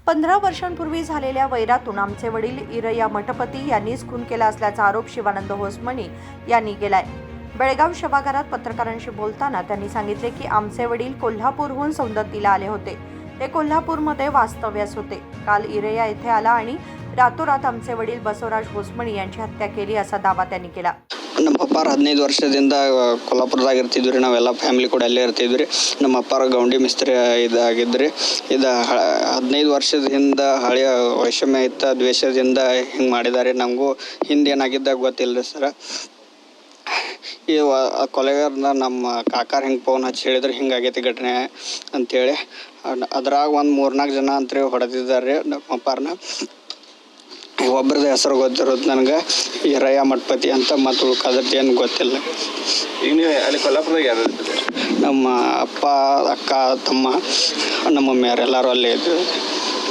15 वर्षांपूर्वी झालेल्या वैरातून आमचे वडील इरया मठपती यांनीच खून केला असल्याचा आरोप शिवानंद होसमणी यांनी केलाय. बेळगाव सभागृहात पत्रकारांशी बोलताना त्यांनी सांगितले की आमचे वडील कोल्हापूरहून सौंदत्तीला आले होते. ते कोल्हापूरमध्ये वास्तव्यास होते. काल इरया येथे आला आणि रातोरात आमचे वडील बसवराज होसमणी यांची हत्या केली असा दावा त्यांनी केला. ನಮ್ಮ ಅಪ್ಪಾರು 15 ವರ್ಷದಿಂದ ಕೊಲ್ಲಾಪುರದಾಗ ಇರ್ತಿದ್ವಿ ರೀ. ನಾವೆಲ್ಲ ಫ್ಯಾಮಿಲಿ ಕೂಡ ಅಲ್ಲೇ ಇರ್ತಿದ್ವಿ ರೀ. ನಮ್ಮ ಅಪ್ಪಾರು ಗೌಂಡಿ ಮಿಸ್ತ್ರಿ ಇದಾಗಿದ್ರಿ. ಇದು 15 ವರ್ಷದ ಹಿಂದೆ ಹಳೆಯ ವೈಷಮ್ಯ ಇತ್ತು, ದ್ವೇಷದಿಂದ ಹಿಂಗೆ ಮಾಡಿದ್ದಾರೆ. ನಮಗೂ ಹಿಂದೆ ಏನಾಗಿದ್ದಾಗ ಗೊತ್ತಿಲ್ಲ ರೀ ಸರ. ಈ ಕೊಲೆಗಾರನ ನಮ್ಮ ಕಾಕಾರ ಹಿಂಗೆ ಫೋನ್ ಹಚ್ಚಿ ಹೇಳಿದ್ರೆ ಹಿಂಗಾಗೈತಿ ಘಟನೆ ಅಂಥೇಳಿ. ಅದ್ರಾಗ ಒಂದು 3-4 ಜನ ಅಂತೇಳಿ ಹೊಡೆದಿದ್ದಾರೆ ರೀ ನಮ್ಮ ಅಪ್ಪಾರನ್ನ. ಒಬ್ಬರದ ಹೆಸರು ಗೊತ್ತಿರೋದು ನನಗೆ ಇರಯ್ಯ ಮಠಪತಿ ಅಂತ, ಮತ್ತು ಉಳ್ಕಾದದ್ದು ಏನು ಗೊತ್ತಿಲ್ಲ. ಈಗ ನೀವು ಅಲ್ಲಿ ಕೊಲ್ಲಾಪುರದಾಗ ಯಾರು ಇರ್ತೀರಿ? ನಮ್ಮ ಅಪ್ಪ, ಅಕ್ಕ, ತಮ್ಮ, ನಮ್ಮ ಮಮ್ಮಿಯವ್ರು ಎಲ್ಲರೂ ಅಲ್ಲೇ ಇದ್ವಿ.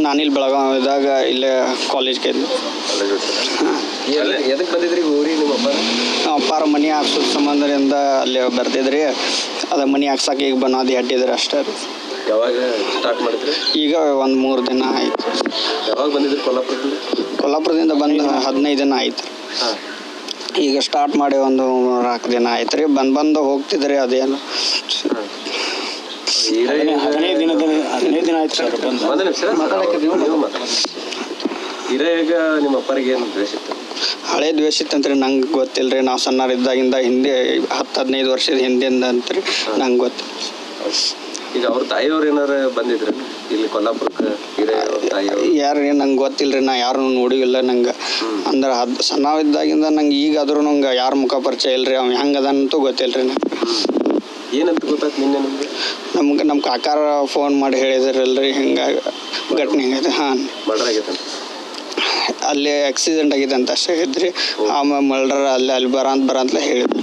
ನಾನಿಲ್ಲಿ ಬೆಳಗಾವಿದಾಗ ಇಲ್ಲೇ ಕಾಲೇಜ್ಗೆ ಇದ್ದೆ. ಎದಕ್ಕೆ ಬಂದಿದ್ರಿ ಊರಿಗೆ ನಿಮ್ಮ ಅಪ್ಪ? ನಮ್ಮ ಅಪ್ಪಾರ ಮನೆ ಹಾಕ್ಸೋದು ಸಂಬಂಧದಿಂದ ಅಲ್ಲಿ ಬರ್ತಿದ್ರಿ. ಅದು ಮನೆ ಹಾಕ್ಸಕ್ಕೆ ಈಗ ಬನ್ನೋದು ಅಡ್ಡಿದ್ರಿ ಅಷ್ಟೇ ರೀ. ಯಾವಾಗ ಸ್ಟಾರ್ಟ್ ಮಾಡಿದ್ರಿ? ಈಗ ಒಂದು 3 ದಿನ ಆಯಿತು. ಯಾವಾಗ ಬಂದಿದ್ರಿ ಕೊಲ್ಲಾಪುರದಿಂದ? ಕೊಲ್ಲಾಪುರದಿಂದ ಬಂದು 15 ದಿನ ಆಯ್ತು. ಈಗ ಸ್ಟಾರ್ಟ್ ಮಾಡಿ ಒಂದು 4 ದಿನ ಆಯ್ತು ರೀ. ಬಂದು ಹೋಗ್ತಿದ್ರಿ. ಅದೇನು 15 ದಿನ ಆಯ್ತು ಸರ್. ಒಂದು ನಿಮಿಷ ಇರಾಗ ನಿಮ್ಮ ಅಪ್ಪರಿಗೆ ಏನು ದ್ವೇಷ ಇತ್ತು? ಹಳೆ ದ್ವೇಷ ಇತ್ತಂತ್ರಿ, ನಂಗೆ ಗೊತ್ತಿಲ್ಲ ರೀ. ನಾವು ಸಣ್ಣರಿದ್ದಾಗಿಂದ ಹಿಂದೆ 10-15 ವರ್ಷದ ಹಿಂದಿಂದ ಅಂತ್ರಿ ನಂಗೆ ಗೊತ್ತಿಲ್ಲ. ಈಗ ಅವ್ರ ತಾಯಿಯವ್ರು ಏನಾರು ಬಂದಿದ್ರು ಇಲ್ಲಿ ಕೊಲ್ಲಾಪುರಕ್ಕೆ? ಯಾರು ನಂಗೆ ಗೊತ್ತಿಲ್ಲ ರೀ. ನಾ ಯಾರನ್ನು ನೋಡಿಲ್ಲ. ನಂಗೆ ಅಂದ್ರೆ ಸಣ್ಣವಿದ್ದಾಗಿಂದ ನಂಗೆ ಈಗಾದ್ರೂ ನಂಗೆ ಯಾರ ಮುಖ ಪರಿಚಯ ಇಲ್ಲ ರೀ. ಅವ್ನು ಹೆಂಗೆ ಅದಂತೂ ಗೊತ್ತಿಲ್ಲ ರೀ ನಂಗೆ. ಏನಂತ ಗೊತ್ತಾಯ್ತು ನಿನ್ನೆ ನಿಮಗೆ? ನಮ್ಮ ಕಾಕಾರ ಫೋನ್ ಮಾಡಿ ಹೇಳಿದ್ರಲ್ರಿ ಹಿಂಗಾಗಿ ಘಟನೆ ಆಗೈತೆ. ಹಾಂ, ಮರ್ಡರ್ ಆಗೈತೆ ಅಂತ. ಅಲ್ಲಿ ಆಕ್ಸಿಡೆಂಟ್ ಆಗಿದೆ ಅಂತ ಅಷ್ಟೇ ಹೇಳಿದ್ರಿ. ಆಮೇಲೆ ಮರ್ಡರ್ ಅಲ್ಲಿ ಬರಂತಲೇ ಹೇಳಿದ್ರಿ.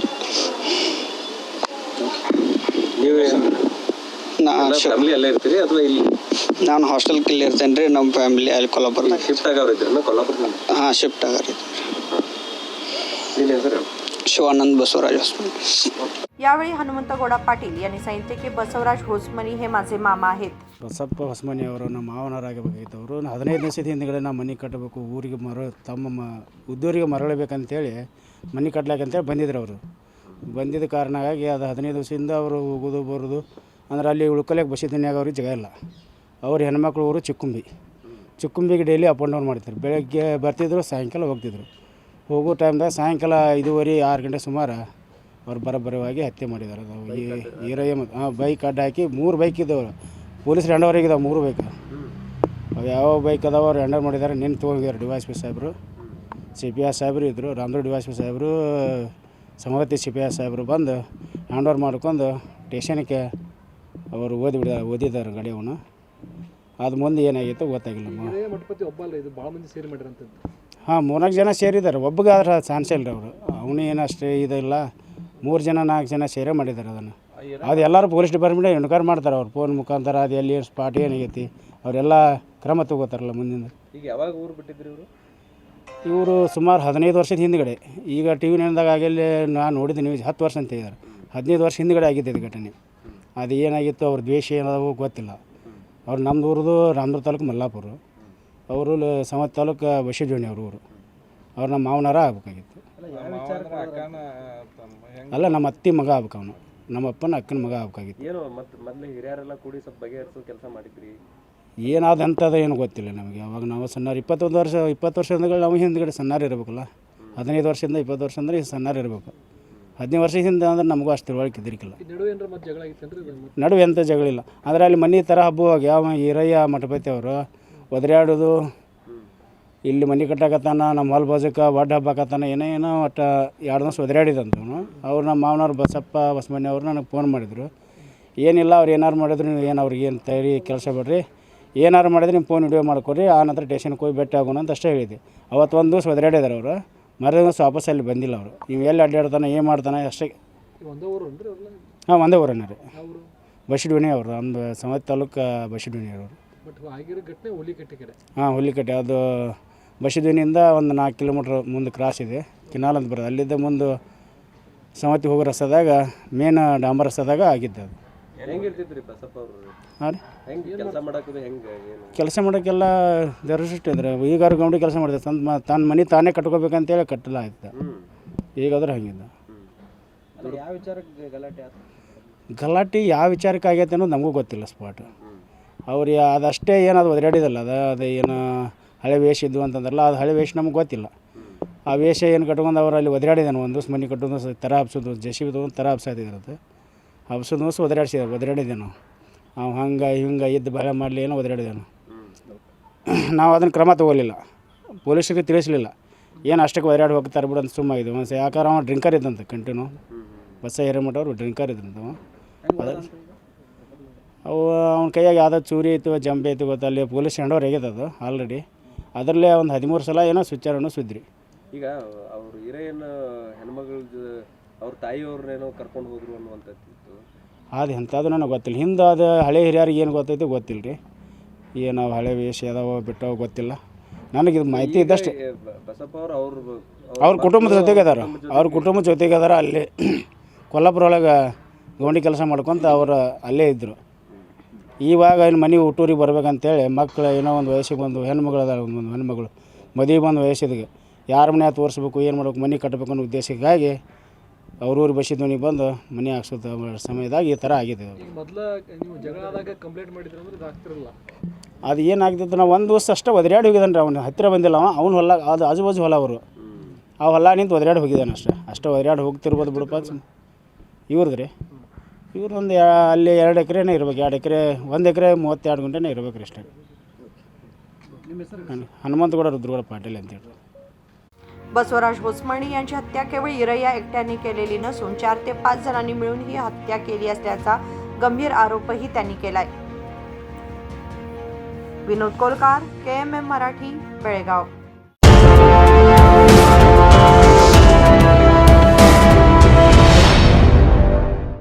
ನೀವು ಫ್ಯಾಮಿಲಿ ಅಲ್ಲೇ ಇರ್ತೀರಿ ಅಥವಾ ಇಲ್ಲಿ? ನಾನು ಹಾಸ್ಟೆಲ್ಗೆ ಇಲ್ಲಿ ಇರ್ತೇನೆ ರೀ. ನಮ್ಮ ಫ್ಯಾಮಿಲಿ ಅಲ್ಲಿ ಕೊಲ್ಲಾಪುರದಾಗ ಶಿಫ್ಟ್ ಆಗವ್ರು ಇದ್ರನ್ನ ಕೊಲ್ಲಾಪುರದಿಂದ? ಹಾಂ, ಶಿಫ್ಟ್ ಆಗರಿ. ನಿನ್ನ ಹೆಸರು? ಶಿವಾನಂद बसवराज होसमणी. यावेळी हनुमंतगौडा पाटील यांनी सांगितले की बसवराज होसमणी हे माझे मामा आहेत. ಬಸಪ್ಪ ಹೊಸಮನಿ ಅವರು ನಮ್ಮ ಮಾವನವರಾಗಬೇಕಾಗಿತ್ತು. ಅವರು 15 ದಿವಸದ ಹಿಂದ್ಗಡೆ ನಾವು ಮನೆ ಕಟ್ಟಬೇಕು, ಊರಿಗೆ ತಮ್ಮ ಉದ್ದೂರಿಗೆ ಮರಳಬೇಕಂತೇಳಿ ಮನೆ ಕಟ್ಲಾಕಂತೇಳಿ ಬಂದಿದ್ರು. ಅವರು ಬಂದಿದ್ದ ಕಾರಣವಾಗಿ ಅದು 15 ದಿವಸದಿಂದ ಅವರು ಹೋಗೋದು ಬರೋದು ಅಂದ್ರೆ ಅಲ್ಲಿ ಉಳ್ಕೊಳಕ್ಕೆ ಬಸ್ಸಿದ್ದಾಗ ಅವ್ರಿಗೆ ಜಾಗ ಇಲ್ಲ. ಅವ್ರ ಹೆಣ್ಮಕ್ಳು ಊರು ಚಿಕ್ಕುಂಬಿಗೆ ಡೈಲಿ ಅಪ್ ಆ್ಯಂಡ್ ಡೌನ್ ಮಾಡ್ತಿದ್ರು. ಬೆಳಗ್ಗೆ ಬರ್ತಿದ್ರು, ಸಾಯಂಕಾಲ ಹೋಗ್ತಿದ್ರು. ಹೋಗೋ ಟೈಮ್ದಾಗ ಸಾಯಂಕಾಲ 5:30-6 ಗಂಟೆ ಸುಮಾರು ಅವ್ರು ಬರೋಬ್ಬರವಾಗಿ ಹತ್ಯೆ ಮಾಡಿದ್ದಾರೆ. ಅದು ಈರಯ್ಯ ಬೈಕ್ ಅಡ್ಡ ಹಾಕಿ 3 ಬೈಕ್ ಇದ್ದವರು. ಪೊಲೀಸ್ ಹ್ಯಾಂಡೋವರಿಗಿದಾವೆ 3 ಬೈಕ್. ಅವು ಯಾವ ಬೈಕ್ ಅದಾವೆ ಅವ್ರು ಹ್ಯಾಂಡರ್ ಮಾಡಿದ್ದಾರೆ. ನಿನ್ನೆ ತೊಗೊಂಡಿದ್ದಾರೆ DYSP ಸಾಹೇಬರು, CPI ಸಾಹೇಬರು ಇದ್ದರು. ರಾಮದುರ್ಗ DYSP ಸಾಹೇಬರು, ಸಮವತಿ CPI ಸಾಹೇಬರು ಬಂದು ಹ್ಯಾಂಡ್ ಓವರ್ ಮಾಡ್ಕೊಂಡು ಸ್ಟೇಷನ್ಗೆ ಅವರು ಓದಿದ್ದಾರೆ ಗಾಡಿಯವನು. ಅದು ಮುಂದೆ ಏನಾಗಿತ್ತು ಗೊತ್ತಾಗಿಲ್ಲ. ಹಾಂ, 3-4 ಜನ ಸೇರಿದ್ದಾರೆ. ಒಬ್ಬಗೆ ಆದ್ರೆ ಚಾನ್ಸ್ ಇಲ್ಲ ರೀ. ಅವರು ಅವನು ಏನಷ್ಟೇ ಇದಿಲ್ಲ. 3-4 ಜನ ಸೇರೇ ಮಾಡಿದ್ದಾರೆ ಅದನ್ನು. ಅದು ಎಲ್ಲರೂ ಪೊಲೀಸ್ ಡಿಪಾರ್ಟ್ಮೆಂಟ್ ಎನ್ಕ್ವೈರಿ ಮಾಡ್ತಾರೆ. ಅವ್ರು ಫೋನ್ ಮುಖಾಂತರ ಅದು ಎಲ್ಲಿ ಸ್ಪಾಟ್ ಏನಾಗೈತಿ ಅವರೆಲ್ಲ ಕ್ರಮ ತಗೋತಾರಲ್ಲ ಮುಂದಿನ. ಈಗ ಯಾವಾಗ ಊರು ಬಿಟ್ಟಿದ್ರಿ ಇವರು? ಇವರು ಸುಮಾರು 15 ವರ್ಷದ ಹಿಂದ್ಗಡೆ. ಈಗ TV ನೈನ್ದಾಗ ಆಗಲ್ಲಿ ನಾನು ನೋಡಿದ್ದೀನಿ, 10 ವರ್ಷ ಅಂತ ಹೇಳಿದ್ದಾರೆ. 15 ವರ್ಷ ಹಿಂದ್ಗಡೆ ಆಗಿದ್ದು ಇದು ಘಟನೆ. ಅದು ಏನಾಗಿತ್ತು, ಅವ್ರ ದ್ವೇಷ ಏನದಾವು ಗೊತ್ತಿಲ್ಲ. ಅವ್ರು ನಮ್ಮದು ಊರದು ರಾಮದುರ್ಗ ತಾಲೂಕು ಮಲ್ಲಾಪುರ. ಅವರು ಸಮವತಿ ತಾಲೂಕು ಬಶಿಜೋಣಿ ಅವ್ರ ಊರು. ಅವ್ರು ನಮ್ಮ ಮಾವನಾರ ಆಗ್ಬೇಕಾಗಿತ್ತು. ಅಲ್ಲ, ನಮ್ಮ ಅತ್ತಿ ಮಗ ಆಗ್ಬೇಕು. ಅವನು ನಮ್ಮ ಅಪ್ಪನ ಅಕ್ಕನ ಮಗ ಆಗ್ಬೇಕಾಗಿತ್ತು. ಏನು ಮೊದಲು ಹಿರಿಯರೆಲ್ಲ ಕೂಡಿ ಸ್ವಲ್ಪ ಬಗೆಹರಿಸೋ ಕೆಲಸ ಮಾಡಿದ್ರಿ? ಏನಾದಂಥದ್ದು ಏನು ಗೊತ್ತಿಲ್ಲ ನಮಗೆ. ಅವಾಗ ನಾವು ಸಣ್ಣಾರು 20 ವರ್ಷದಿಂದ ನಾವು ಹಿಂದ್ಗಡೆ ಸಣ್ಣಾರು ಇರಬೇಕಲ್ಲ. 15 ವರ್ಷದಿಂದ 20 ವರ್ಷ ಅಂದರೆ ಸಣ್ಣಾರು ಇರಬೇಕು. 15 ವರ್ಷದಿಂದ ಅಂದ್ರೆ ನಮಗೂ ಅಷ್ಟು ತಿಳುವಳಿಕೆ ಇದ್ದಿರಲಿಲ್ಲ. ನಡುವೆ ಎಂಥ ಜಗಳಿಲ್ಲ. ಆದರೆ ಅಲ್ಲಿ ಮನೆ ಥರ ಹಬ್ಬವಾಗಿ ಯಾವ ಈರಯ್ಯ ಮಠಪತಿ ಅವರು ಒದರಾಡೋದು, ಇಲ್ಲಿ ಮನೆ ಕಟ್ಟಾಕತ್ತಾನ, ನಮ್ಮ ಹೊಲ ಬಾಜುಕ ಒಡ್ಡು ಹಬ್ಬಾಕತ್ತಾನ, ಏನೋ ಒಟ್ಟು 2 ದಿವಸ ಒದರಾಡಿದಂತವನು. ಅವ್ರು ನಮ್ಮ ಮಾವನವ್ರು ಬಸಪ್ಪ ಹೊಸಮನಿ ಅವರು ನನಗೆ ಫೋನ್ ಮಾಡಿದರು. ಏನಿಲ್ಲ, ಅವ್ರು ಏನಾರು ಮಾಡಿದ್ರು ನೀವು ಏನು ಅವ್ರಿಗೆ ಏನು ತಯಾರಿ ಕೆಲಸ ಬಿಡ್ರಿ, ಏನಾರು ಮಾಡಿದ್ರೆ ನಿಮ್ಮ ಫೋನ್ ವಿಡಿಯೋ ಮಾಡ್ಕೊಡ್ರಿ, ಆ ನಂತರ ಸ್ಟೇಷನ್ಗೆ ಹೋಗಿ ಭೇಟಿ ಆಗೋಣ ಅಂತ ಅಷ್ಟೇ ಹೇಳಿದ್ದೆ. ಅವತ್ತು 1 ದಿವಸ ಒದರಾಡಿದಾರೆ ಅವರು. ದಿವಸ ವಾಪಸ್ ಅಲ್ಲಿ ಬಂದಿಲ್ಲ ಅವರು. ನೀವು ಎಲ್ಲಿ ಅಡ್ಡಾಡ್ತಾನೆ, ಏನು ಮಾಡ್ತಾನೆ ಅಷ್ಟೇ. ಹಾಂ, ಒಂದೇ ಊರನ್ನ ರೀ. ಬಶಿಡೋಣಿ ಅವರು, ನಮ್ಮದು ಸಮವತಿ ತಾಲೂಕು ಬಶಿಡೋಣಿ ಅವರು. ಹಾಂ, ಹುಲಿಕಟ್ಟೆ. ಅದು ಬಶಿದೋನಿಯಿಂದ ಒಂದು 4 ಕಿಲೋಮೀಟ್ರ್ ಮುಂದೆ ಕ್ರಾಸ್ ಇದೆ, ಕಿನಾಲ್ ಅಂತ ಬರೋದು. ಅಲ್ಲಿದ್ದ ಮುಂದೆ ಸಮವತಿ ಹೋಗೋ ರಸ್ತೆದಾಗ ಮೇನ್ ಡಾಂಬರ್ ರಸ್ತೆದಾಗ ಆಗಿದ್ದು ಅದು. ಹೆಂಗಿರ್ತಿದ್ರಿ ಬಸಪ್ಪ ಅವರು? ಹಾಂ ರೀ, ಹೆಂಗೆ ಕೆಲಸ ಮಾಡಕ್ಕೆ ಹೆಂಗೆ ಏನು? ಕೆಲಸ ಮಾಡೋಕ್ಕೆಲ್ಲ ಜರ್ಸಿಸ್ಟ್ ಇದ್ರೆ ಈಗಾರು ಗೌಂಡಿ ಕೆಲಸ ಮಾಡ್ತಾರೆ ತನ್ನ ಮನೆ ತಾನೇ ಕಟ್ಕೋಬೇಕಂತೇಳಿ ಕಟ್ಟಲ್ಲ ಆಯ್ತು. ಈಗಾದ್ರೆ ಹಂಗಿದ್ದ ಯಾವ ವಿಚಾರಕ್ಕೆ ಗಲಾಟೆ ಆಯ್ತು? ಗಲಾಟೆ ಯಾವ ವಿಚಾರಕ್ಕೆ ಆಗೈತೆ ಅನ್ನೋದು ನಮಗೂ ಗೊತ್ತಿಲ್ಲ ಸ್ಪಾಟ್. ಅವ್ರು ಅದಷ್ಟೇ ಏನದು ಒದರಾಡಿದಲ್ಲ ಅದು ಏನು ಹಳೆ ವೇಷ ಇದ್ವು ಅಂತಂದ್ರಲ್ಲ, ಅದು ಹಳೆ ವೇಷ ನಮ್ಗೆ ಗೊತ್ತಿಲ್ಲ. ಆ ವೇಷ ಏನು ಕಟ್ಕೊಂಡು ಅವ್ರು ಅಲ್ಲಿ ಒದರಾಡಿದಾನೆ. ಒಂದು ದಿವಸ ಮನೆ ಕಟ್ಟೋದು ತರ ಹಬ್ಸೋದು ಜೆಸಿಬಿ ತೊಗೊಂಡು ತರ ಹಬ್ಸಾತಿದ್ರದ್ದು ಹಬ್ಸೋದು ದಿವಸ ಒದರಾಡಿದೆ ನಾವು ಹಂಗೆ ಹಿಂಗೆ ಇದ್ದು ಬಾಳೆ ಮಾಡಲಿ ಏನೋ ಒದರಾಡಿದೆವು. ನಾವು ಅದನ್ನು ಕ್ರಮ ತೊಗೊಲಿಲ್ಲ, ಪೊಲೀಸರಿಗೆ ತಿಳಿಸಲಿಲ್ಲ. ಏನು ಅಷ್ಟಕ್ಕೆ ಒದರಾಡಿ ಹೋಗ್ತಾರೆ ಬಿಡು ಅಂತ ಸುಮ್ಮಾಗಿದ್ದು. ಒಂದು ಯಾಕಂದ್ರೆ ಅವ ಡ್ರಿಂಕರ್ ಇದ್ದಂತೆ ಕಂಟಿನ್ಯೂ. ಬಸ್ಸ ಹಿರೇಮಠ ಅವರು ಡ್ರಿಂಕರ್ ಇದ್ದಂತ. ಅವು ಅವ್ನ ಕೈಯಾಗ ಯಾವುದೋ ಚೂರಿ ಐತು ಜಂಬೆ ಐತು ಗೊತ್ತಾ, ಅಲ್ಲಿ ಪೊಲೀಸ್ ಹ್ಯಾಂಡ್ ಓವರ್ ಆಗ್ಯದ ಅದು ಆಲ್ರೆಡಿ. ಅದರಲ್ಲೇ ಒಂದು 13 ಸಲ ಏನೋ ಸ್ವಿಚ್ಚರನ್ನು ಸುದ್ರಿ. ಈಗ ಅವ್ರು ಹಿರೇನ ಹೆಣ್ಮಗಳದ್ದು ಅವ್ರ ತಾಯಿಯವ್ರನ್ನೇನೋ ಕರ್ಕೊಂಡು ಹೋದ್ರು ಅನ್ನುವಂಥದ್ದು. ಅದು ಎಂಥದ್ದು ನನಗೆ ಗೊತ್ತಿಲ್ಲ. ಹಿಂದೆ ಅದು ಹಳೆ ಹಿರಿಯರಿಗೆ ಏನು ಗೊತ್ತೈತೆ ಗೊತ್ತಿಲ್ಲ ರೀ. ಏನು ಹಳೆ ವೇಷ ಅದಾವ ಬಿಟ್ಟವು ಗೊತ್ತಿಲ್ಲ ನನಗೆ. ಇದು ಮಾಹಿತಿ ಇದ್ದಷ್ಟೇ. ಬಸಪ್ಪ ಅವರು ಅವ್ರ ಕುಟುಂಬದ ಜೊತೆಗೆ ಅದಾರ, ಅವ್ರ ಕುಟುಂಬದ ಜೊತೆಗೆ ಅದಾರ. ಅಲ್ಲಿ ಕೊಲ್ಲಾಪುರ ಒಳಗೆ ಗೌಂಡಿ ಕೆಲಸ ಮಾಡ್ಕೊತ ಅವರು ಅಲ್ಲೇ ಇದ್ದರು. ಇವಾಗ ಇನ್ನು ಮನೆ ಹುಟ್ಟೂರಿಗೆ ಬರ್ಬೇಕಂತೇಳಿ ಮಕ್ಕಳು ಏನೋ ಒಂದು ವಯಸ್ಸಿಗೆ ಬಂದು ಹೆಣ್ಮಗಳು ಅದಾರ, ಒಂದು ಹೆಣ್ಮಗಳು ಮದುವೆ ಬಂದು ವಯಸ್ಸಿಗೆ ಯಾರ ಮನೆ ತೋರಿಸ್ಬೇಕು ಏನು ಮಾಡ್ಬೇಕು ಮನೆ ಕಟ್ಟಬೇಕು ಅನ್ನೋ ಉದ್ದೇಶಕ್ಕಾಗಿ ಅವ್ರೂರು ಬಸ್ಸಿದ ಮನೆಗೆ ಬಂದು ಮನೆ ಹಾಕ್ಸೋದು ಸಮಯದಾಗ ಈ ಥರ ಆಗಿದೆ. ಅದು ಏನಾಗ್ತಿತ್ತು, ನಾವು ಒಂದು ದಿವಸ ಅಷ್ಟೇ ಒದರಾಡಿ ಹೋಗಿದ್ದಾನೆ ರೀ. ಅವ್ನು ಹತ್ತಿರ ಬಂದಿಲ್ಲ, ಅವ್ನು ಹೊಲ ಅದು ಆಜು ಬಾಜು ಹೊಲ ಅವರು. ಆ ಹೊಲ ನಿಂತು ಒದರಾಡಿ ಹೋಗಿದ್ದಾನೆ ಅಷ್ಟೇ ಒದರಾಡಿ ಹೋಗ್ತಿರ್ಬೋದು ಬಿಡಪ್ಪ. ಇವ್ರದ್ದು ರೀ, ಇವ್ರದ್ದೊಂದು ಅಲ್ಲಿ 2 ಎಕರೆನೇ ಇರ್ಬೇಕು, 2 ಎಕರೆ 1 ಎಕರೆ 32 ಗುಂಟೆನೇ ಇರ್ಬೇಕು ರೀ ಅಷ್ಟೇ. हनुमंतगौड रुद्रगौड पाटील यांच्याकडे. बसवराज होसमणी यांची हत्या केवळ इरय्या एकट्याने केलेली नसून 4 ते 5 जणांनी मिळून ही हत्या केली असल्याचा गंभीर आरोपही त्यांनी केलाय. विनोद कोलकार, KMM मराठी, बेळगाव.